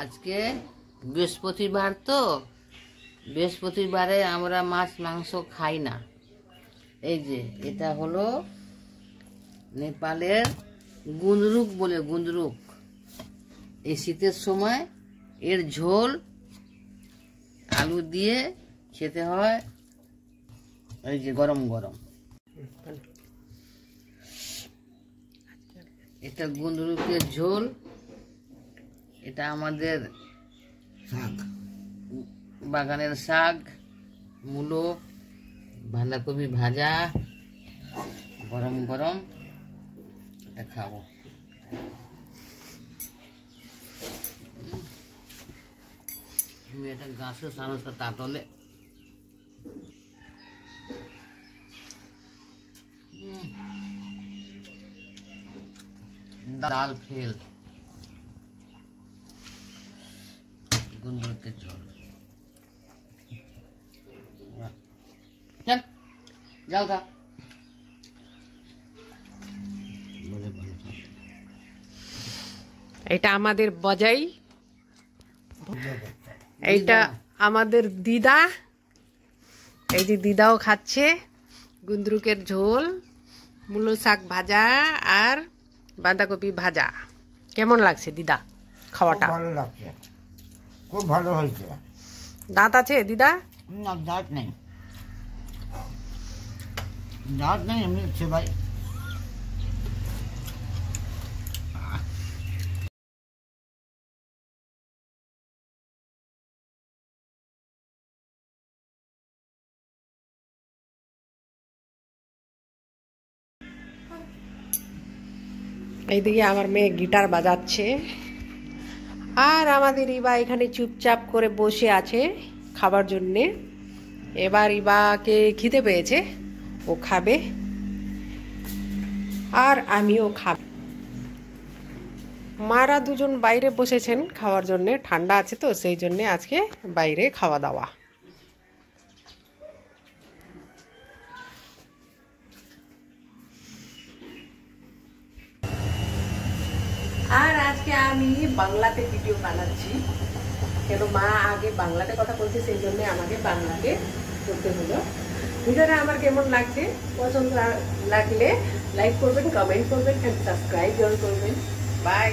আজকে বৃহস্পতিবার, তো বৃহস্পতিবারে আমরা মাছ মাংস খাই না। এই যে এটা হলো নেপালের গুন্দরুক বলে, গুন্দরুক। এই শীতের সময় এর ঝোল আলু দিয়ে খেতে হয়, এই যে গরম গরম। এটা গুন্দরুকের ঝোল। এটা আমাদের শাক, বাগানের শাক, মূলো, বাঁধাকপি ভাজা, গরম গরম এটা খাবো। এটা গাছের সামনে তাতলে ডাল ফেল গুন্দরুকের ঝোল। চল যাও গা। এটা আমাদের বজাই, এইটা আমাদের দিদা। এই যে দিদাও খাচ্ছে গুন্দরুকের ঝোল, মূলো শাক ভাজা আর বাঁধাকপি ভাজা। কেমন লাগছে দিদা খাওয়াটা? ভালো লাগছে, খুব ভালো হয়েছে। দাঁত আছে দিদা? না, দাঁত নেই, দাঁত নেই, এমনি সেবাই। এইদিকে আমার মেয়ে গিটার বাজাচ্ছে, আর আমাদের ইবা এখানে চুপচাপ করে বসে আছে খাবার জন্যে। এবার ইবাকে খিদে পেয়েছে, ও খাবে আর আমিও খাব। মারা দুজন বাইরে বসেছেন খাওয়ার জন্যে, ঠান্ডা আছে তো সেই জন্যে আজকে বাইরে খাওয়া দাওয়া। আর আজকে আমি বাংলাতে ভিডিও বানাচ্ছি, কেন মা আগে বাংলাতে কথা বলছে, সেই জন্য আমাকে বাংলাতে করতে হলো। ভিডিওটা আমার কেমন লাগছে, পছন্দ লাগলে লাইক করবেন, কমেন্ট করবেন, সাবস্ক্রাইব করবেন। বাই।